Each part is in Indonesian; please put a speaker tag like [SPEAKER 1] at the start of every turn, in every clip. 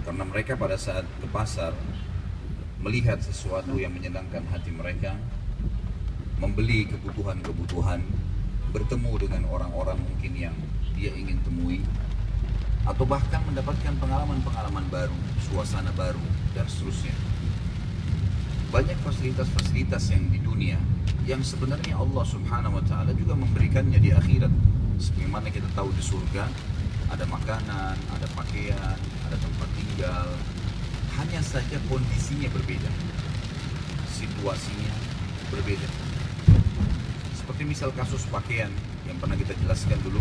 [SPEAKER 1] Karena mereka pada saat ke pasar melihat sesuatu yang menyenangkan hati mereka, membeli kebutuhan-kebutuhan, bertemu dengan orang-orang mungkin yang dia ingin temui, atau bahkan mendapatkan pengalaman-pengalaman baru, suasana baru, dan seterusnya. Banyak fasilitas-fasilitas yang di dunia yang sebenarnya Allah Subhanahu wa taala juga memberikannya di akhirat. Sebagaimana kita tahu di surga ada makanan, ada pakaian, ada tempat tinggal. Hanya saja kondisinya berbeda. Situasinya berbeda. Seperti misal kasus pakaian yang pernah kita jelaskan dulu,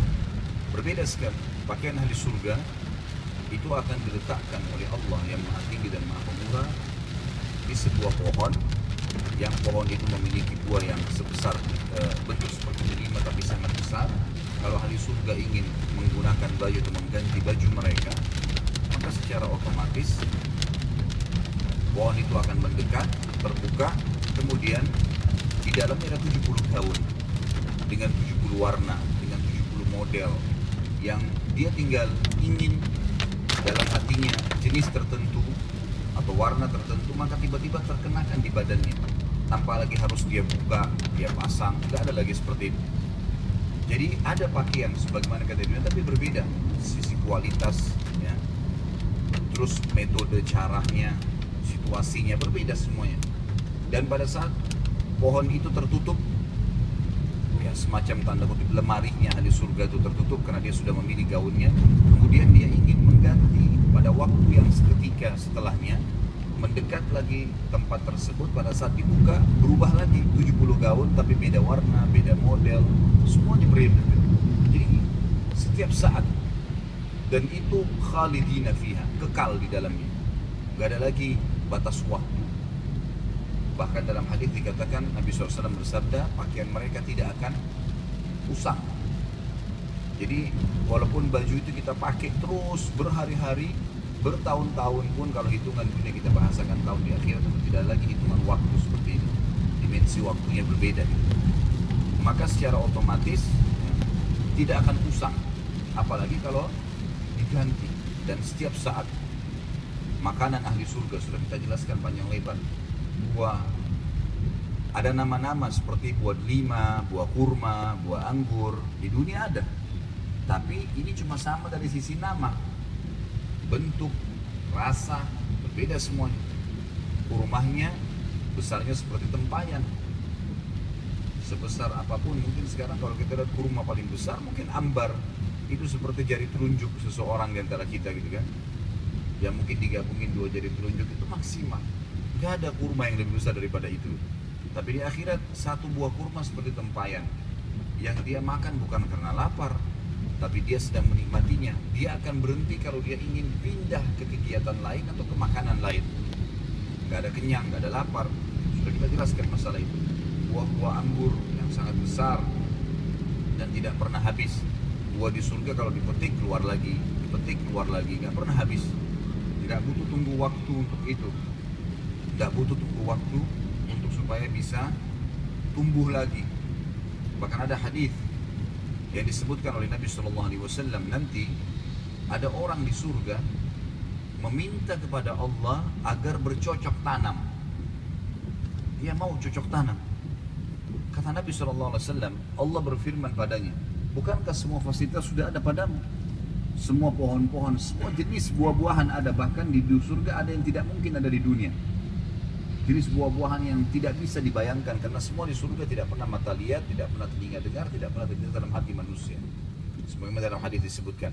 [SPEAKER 1] berbeda sekali. Pakaian ahli surga itu akan diletakkan oleh Allah yang Maha Tinggi dan Maha Pemurah di sebuah pohon, yang pohon itu memiliki buah yang sebesar bentuk seperti delima tapi sangat besar. Kalau ahli surga ingin menggunakan baju atau mengganti baju mereka, maka secara otomatis pohon itu akan mendekat, terbuka, kemudian di dalamnya ada 70 gaun dengan 70 warna, dengan 70 model yang dia tinggal ingin dalam hatinya jenis tertentu atau warna tertentu, maka tiba-tiba terkenakan di badannya tanpa lagi harus dia buka, dia pasang, tidak ada lagi seperti itu. Jadi ada pakaian sebagaimana kata dia, tapi berbeda sisi kualitas ya. Terus metode caranya, situasinya berbeda semuanya. Dan pada saat pohon itu tertutup, ya semacam tanda kutip lemarinya ahli surga itu tertutup karena dia sudah memilih gaunnya, kemudian dia ingin mengganti pada waktu yang seketika setelahnya, mendekat lagi tempat tersebut. Pada saat dibuka berubah lagi 70 gaun tapi beda warna, beda model, semuanya berbeda. Jadi setiap saat, dan itu khalidina fiha, kekal di dalamnya, nggak ada lagi batas waktu. Bahkan dalam hadis dikatakan Nabi SAW bersabda, pakaian mereka tidak akan usang. Jadi walaupun baju itu kita pakai terus berhari-hari, bertahun-tahun pun, kalau hitungan dunia kita bahasakan tahun di akhirat, tidak lagi hitungan waktu seperti itu. Dimensi waktunya berbeda gitu. Maka secara otomatis ya, tidak akan usang, apalagi kalau diganti. Dan setiap saat makanan ahli surga sudah kita jelaskan panjang lebar. Buah, ada nama-nama seperti buah delima, buah kurma, buah anggur, di dunia ada. Tapi ini cuma sama dari sisi nama, bentuk, rasa, berbeda semuanya. Kurmanya besarnya seperti tempayan, sebesar apapun. Mungkin sekarang kalau kita lihat kurma paling besar mungkin ambar, itu seperti jari telunjuk seseorang di antara kita gitu kan. Ya mungkin digabungin 2 jari telunjuk itu maksimal. Gak ada kurma yang lebih besar daripada itu. Tapi di akhirat satu buah kurma seperti tempayan, yang dia makan bukan karena lapar, tapi dia sedang menikmatinya. Dia akan berhenti kalau dia ingin pindah ke kegiatan lain atau ke makanan lain. Gak ada kenyang, gak ada lapar. Sudah kita jelaskan masalah itu. Buah-buah anggur yang sangat besar dan tidak pernah habis. Buah di surga kalau dipetik keluar lagi, dipetik keluar lagi, gak pernah habis. Tidak butuh tunggu waktu untuk itu. Tidak butuh tunggu waktu untuk supaya bisa tumbuh lagi. Bahkan ada hadis yang disebutkan oleh Nabi SAW, nanti ada orang di surga meminta kepada Allah agar bercocok tanam. Dia mau cocok tanam. Kata Nabi SAW, Allah berfirman padanya, bukankah semua fasilitas sudah ada padamu? Semua pohon-pohon, semua jenis buah-buahan ada, bahkan di surga ada yang tidak mungkin ada di dunia. Jenis buah-buahan yang tidak bisa dibayangkan, karena semua di surga tidak pernah mata lihat, tidak pernah telinga dengar, tidak pernah terlintas dalam hati manusia. Sebagaimana dalam hadis disebutkan.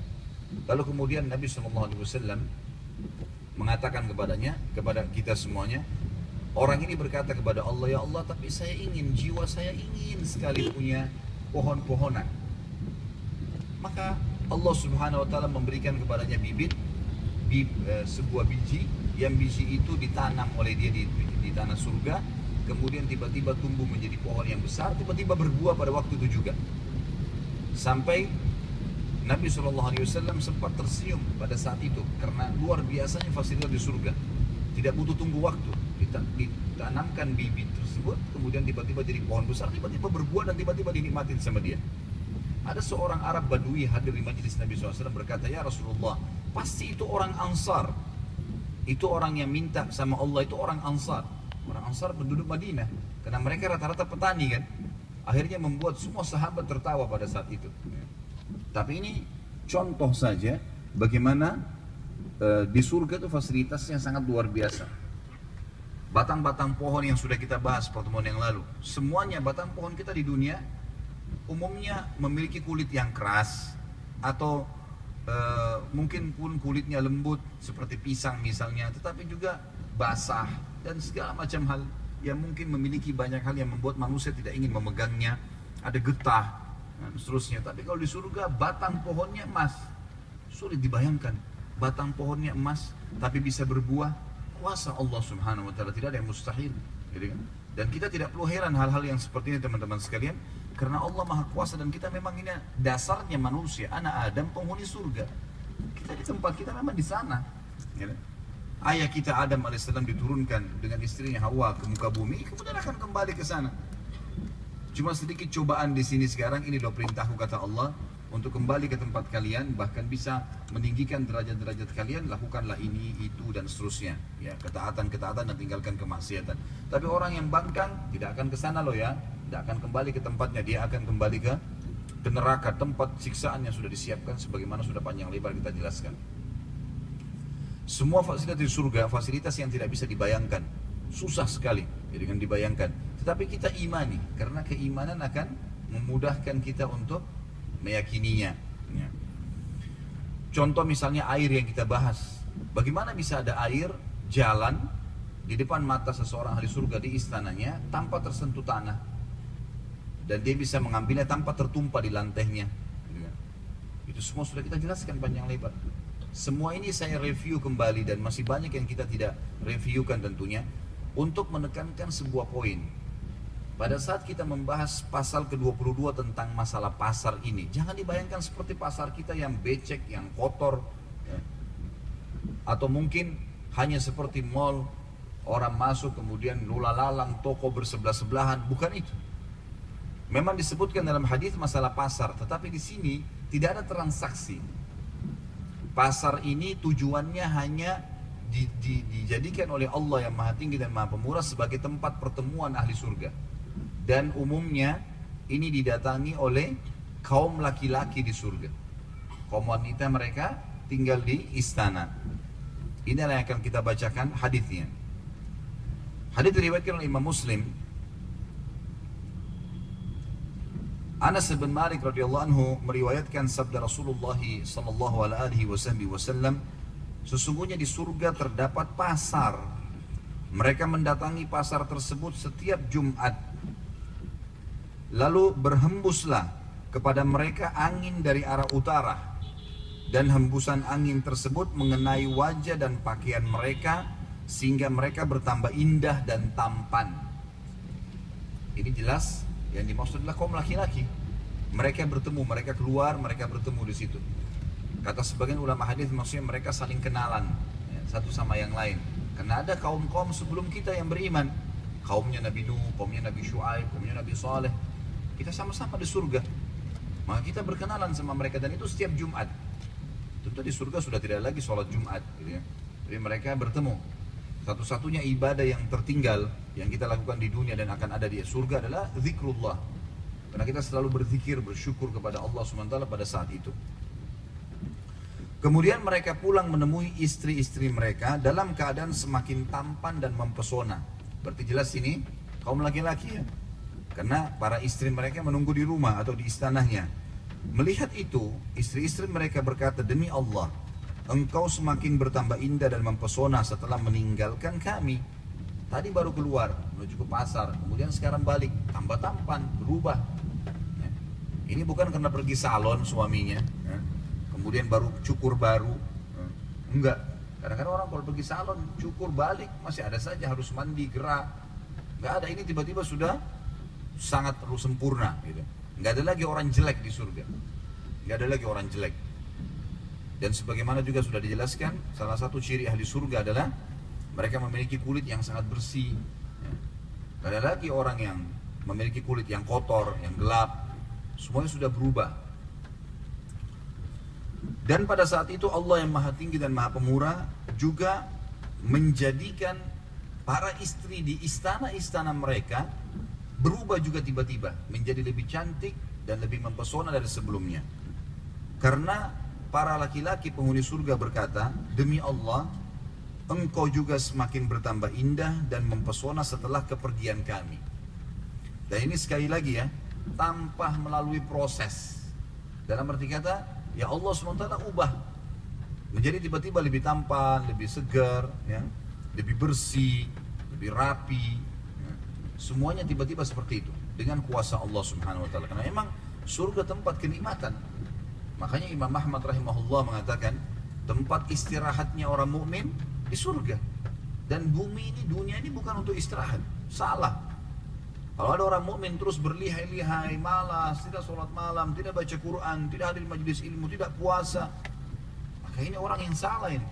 [SPEAKER 1] Lalu kemudian Nabi SAW mengatakan kepadanya, kepada kita semuanya, orang ini berkata kepada Allah, ya Allah, tapi saya ingin, jiwa saya ingin sekali punya pohon-pohonan. Maka Allah Subhanahu Wa Taala memberikan kepadanya bibit, sebuah biji, yang biji itu ditanam oleh dia di tanah surga, kemudian tiba-tiba tumbuh menjadi pohon yang besar, tiba-tiba berbuah pada waktu itu juga. Sampai Nabi SAW sempat tersenyum pada saat itu, karena luar biasanya fasilitas di surga. Tidak butuh tunggu waktu, ditanamkan bibit tersebut, kemudian tiba-tiba jadi pohon besar, tiba-tiba berbuah dan tiba-tiba dinikmatin sama dia. Ada seorang Arab Badui hadir di majelis Nabi SAW berkata, ya Rasulullah, pasti itu orang Ansar. Itu orang yang minta sama Allah itu orang Ansar. Orang Ansar penduduk Madinah. Karena mereka rata-rata petani kan. Akhirnya membuat semua sahabat tertawa pada saat itu. Tapi ini contoh saja bagaimana di surga itu fasilitasnya sangat luar biasa. Batang-batang pohon yang sudah kita bahas pertemuan yang lalu, semuanya batang pohon kita di dunia umumnya memiliki kulit yang keras atau mungkin pun kulitnya lembut seperti pisang misalnya, tetapi juga basah dan segala macam hal yang mungkin memiliki banyak hal yang membuat manusia tidak ingin memegangnya, ada getah dan seterusnya. Tapi kalau di surga batang pohonnya emas, sulit dibayangkan batang pohonnya emas tapi bisa berbuah. Kuasa Allah Subhanahu wa taala, tidak ada yang mustahil, gitu kan? Dan kita tidak perlu heran hal-hal yang seperti ini teman-teman sekalian, karena Allah Maha Kuasa dan kita memang ini dasarnya manusia, anak Adam penghuni surga. Kita di tempat kita memang di sana, gitu. Ayah kita Adam alaihissalam diturunkan dengan istrinya Hawa ke muka bumi, kemudian akan kembali ke sana. Cuma sedikit cobaan di sini sekarang, ini loh perintahku kata Allah, untuk kembali ke tempat kalian, bahkan bisa meninggikan derajat-derajat kalian, lakukanlah ini, itu, dan seterusnya. Ya, ketaatan-ketaatan dan tinggalkan kemaksiatan. Tapi orang yang bangkang tidak akan ke sana loh ya, tidak akan kembali ke tempatnya, dia akan kembali ke neraka, tempat siksaan yang sudah disiapkan sebagaimana sudah panjang lebar kita jelaskan. Semua fasilitas di surga, fasilitas yang tidak bisa dibayangkan, susah sekali dengan dibayangkan. Tetapi kita imani, karena keimanan akan memudahkan kita untuk meyakininya. Ya. Contoh misalnya air yang kita bahas. Bagaimana bisa ada air jalan di depan mata seseorang ahli surga di istananya tanpa tersentuh tanah, dan dia bisa mengambilnya tanpa tertumpah di lantainya. Ya. Itu semua sudah kita jelaskan panjang lebar. Semua ini saya review kembali dan masih banyak yang kita tidak reviewkan tentunya untuk menekankan sebuah poin. Pada saat kita membahas pasal ke-22 tentang masalah pasar ini, jangan dibayangkan seperti pasar kita yang becek, yang kotor, ya. Atau mungkin hanya seperti mall, orang masuk kemudian lula-lalang, toko bersebelah-sebelahan. Bukan itu. Memang disebutkan dalam hadis masalah pasar, tetapi di sini tidak ada transaksi. Pasar ini tujuannya hanya dijadikan oleh Allah yang Maha Tinggi dan Maha Pemurah sebagai tempat pertemuan ahli surga. Dan umumnya ini didatangi oleh kaum laki-laki di surga. Kaum wanita mereka tinggal di istana. Inilah yang akan kita bacakan hadisnya. Hadis diriwayatkan oleh Imam Muslim. Anas bin Malik radhiyallahu anhu meriwayatkan sabda Rasulullah sallallahu alaihi wasallam, sesungguhnya di surga terdapat pasar. Mereka mendatangi pasar tersebut setiap Jumat. Lalu berhembuslah kepada mereka angin dari arah utara, dan hembusan angin tersebut mengenai wajah dan pakaian mereka sehingga mereka bertambah indah dan tampan. Ini jelas yang dimaksud adalah kaum laki-laki. Mereka bertemu, mereka keluar, mereka bertemu di situ. Kata sebagian ulama hadis maksudnya mereka saling kenalan, ya, satu sama yang lain. Karena ada kaum-kaum sebelum kita yang beriman, kaumnya Nabi Nuh, kaumnya Nabi Shu'aib, kaumnya Nabi Saleh. Kita sama-sama di surga. Maka kita berkenalan sama mereka dan itu setiap Jumat. Tentu di surga sudah tidak lagi sholat Jumat, gitu ya. Jadi mereka bertemu. Satu-satunya ibadah yang tertinggal yang kita lakukan di dunia dan akan ada di surga adalah zikrullah. Karena kita selalu berzikir, bersyukur kepada Allah SWT pada saat itu. Kemudian mereka pulang menemui istri-istri mereka dalam keadaan semakin tampan dan mempesona. Berarti jelas ini kaum laki-laki ya. Karena para istri mereka menunggu di rumah atau di istananya. Melihat itu, istri-istri mereka berkata, demi Allah, engkau semakin bertambah indah dan mempesona setelah meninggalkan kami. Tadi baru keluar menuju ke pasar, kemudian sekarang balik, tambah tampan, berubah. Ya. Ini bukan karena pergi salon suaminya, ya. Kemudian baru cukur baru, ya. Enggak. Kadang-kadang orang kalau pergi salon cukur balik masih ada saja harus mandi gerak. Enggak ada, ini tiba-tiba sudah sangat sempurna. Gitu. Enggak ada lagi orang jelek di surga. Enggak ada lagi orang jelek. Dan sebagaimana juga sudah dijelaskan, salah satu ciri ahli surga adalah mereka memiliki kulit yang sangat bersih. Tidak ada lagi orang yang memiliki kulit yang kotor, yang gelap. Semuanya sudah berubah. Dan pada saat itu Allah yang Maha Tinggi dan Maha Pemurah juga menjadikan para istri di istana-istana mereka berubah juga tiba-tiba menjadi lebih cantik dan lebih mempesona dari sebelumnya. Karena para laki-laki penghuni surga berkata, demi Allah, engkau juga semakin bertambah indah dan mempesona setelah kepergian kami. Dan ini sekali lagi ya, tanpa melalui proses. Dalam arti kata, ya Allah SWT ubah menjadi tiba-tiba lebih tampan, lebih segar, ya, lebih bersih, lebih rapi, ya. Semuanya tiba-tiba seperti itu dengan kuasa Allah Subhanahu Wa Taala. Karena memang surga tempat kenikmatan. Makanya Imam Ahmad rahimahullah mengatakan tempat istirahatnya orang mukmin di surga. Dan bumi ini, dunia ini bukan untuk istirahat. Salah. Kalau ada orang mukmin terus berlihai-lihai, malas, tidak sholat malam, tidak baca Quran, tidak hadir majelis ilmu, tidak puasa, maka ini orang yang salah ini.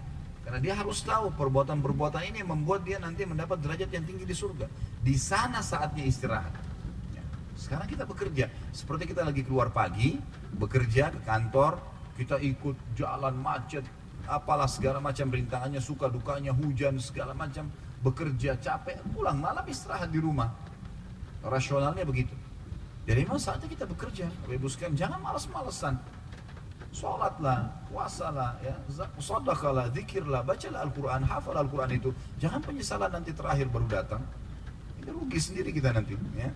[SPEAKER 1] Karena dia harus tahu perbuatan-perbuatan ini yang membuat dia nanti mendapat derajat yang tinggi di surga. Di sana saatnya istirahat. Ya. Sekarang kita bekerja, seperti kita lagi keluar pagi, bekerja ke kantor, kita ikut jalan macet, apalah segala macam rintangannya, suka dukanya, hujan, segala macam, bekerja capek, pulang malam istirahat di rumah. Rasionalnya begitu. Jadi memang saatnya kita bekerja, bebuskan, jangan malas-malesan. Sholatlah, puasalah, ya, sedekahlah, zikirlah, bacalah Al-Quran, hafal Al-Quran itu. Jangan penyesalan nanti terakhir baru datang. Ini rugi sendiri kita nanti. Ya.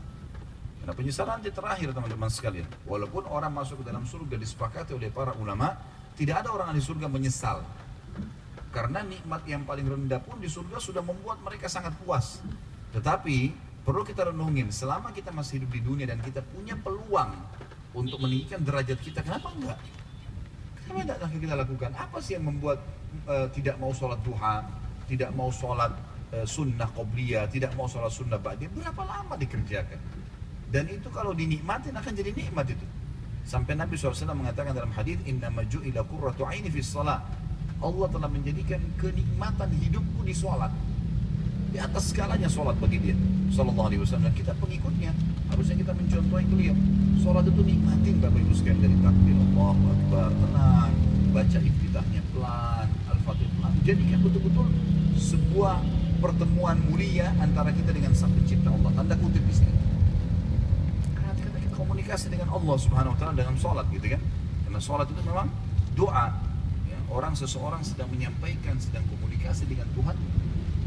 [SPEAKER 1] Karena penyesalan nanti terakhir teman-teman sekalian. Walaupun orang masuk ke dalam surga disepakati oleh para ulama, tidak ada orang di surga menyesal. Karena nikmat yang paling rendah pun di surga sudah membuat mereka sangat puas. Tetapi perlu kita renungin, selama kita masih hidup di dunia dan kita punya peluang untuk meninggikan derajat kita, kenapa enggak? Kenapa tidak kita lakukan? Apa sih yang membuat tidak mau sholat duha, tidak mau sholat sunnah qobliyah, tidak mau sholat sunnah ba'diyah? Berapa lama dikerjakan? Dan itu kalau dinikmatin akan jadi nikmat itu. Sampai Nabi SAW mengatakan dalam hadis, innama ju'ila qurratu aini fis shalah. Allah telah menjadikan kenikmatan hidupku di sholat. Di atas skalanya sholat bagi dia Sallallahu Alaihi Wasallam, dan kita pengikutnya harusnya kita mencontohi beliau. Sholat itu nikmatin Bapak Ibu sekalian, dari takbir Allahu Akbar, tenang, baca iftitahnya pelan, Al-Fatihah pelan. Jadikan betul-betul sebuah pertemuan mulia antara kita dengan Sang Pencipta Allah. Tanda kutip di sini. Karena kita komunikasi dengan Allah Subhanahu Wa Taala dengan sholat, gitu kan? Karena sholat itu memang doa. Ya, seseorang sedang menyampaikan, sedang komunikasi dengan Tuhan.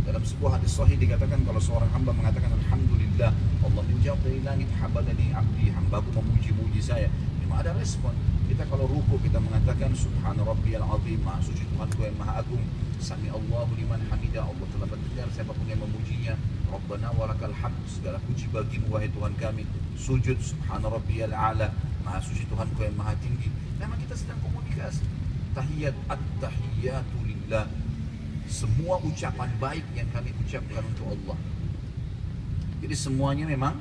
[SPEAKER 1] Dalam sebuah hadis sahih dikatakan kalau seorang hamba mengatakan alhamdulillah, Allah menjawab dari langit, habadani abdi, hambaku memuji-muji saya. Memang ada respon. Kita kalau ruku kita mengatakan subhana rabbiyal azim, maha suci Tuhanku yang maha agung. Sami Allahu liman hamidah, Allah telah mendengar siapapun yang memujinya. Rabbana walakal hamd, segala puji bagimu wahai Tuhan kami. Sujud subhana rabbiyal a'la, maha suci Tuhanku yang maha tinggi. Memang kita sedang komunikasi. Tahiyat at-tahiyatu lillah, semua ucapan baik yang kami ucapkan untuk Allah. Jadi semuanya memang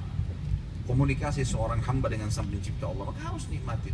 [SPEAKER 1] komunikasi seorang hamba dengan Sang Pencipta Allah, maka harus nikmatin.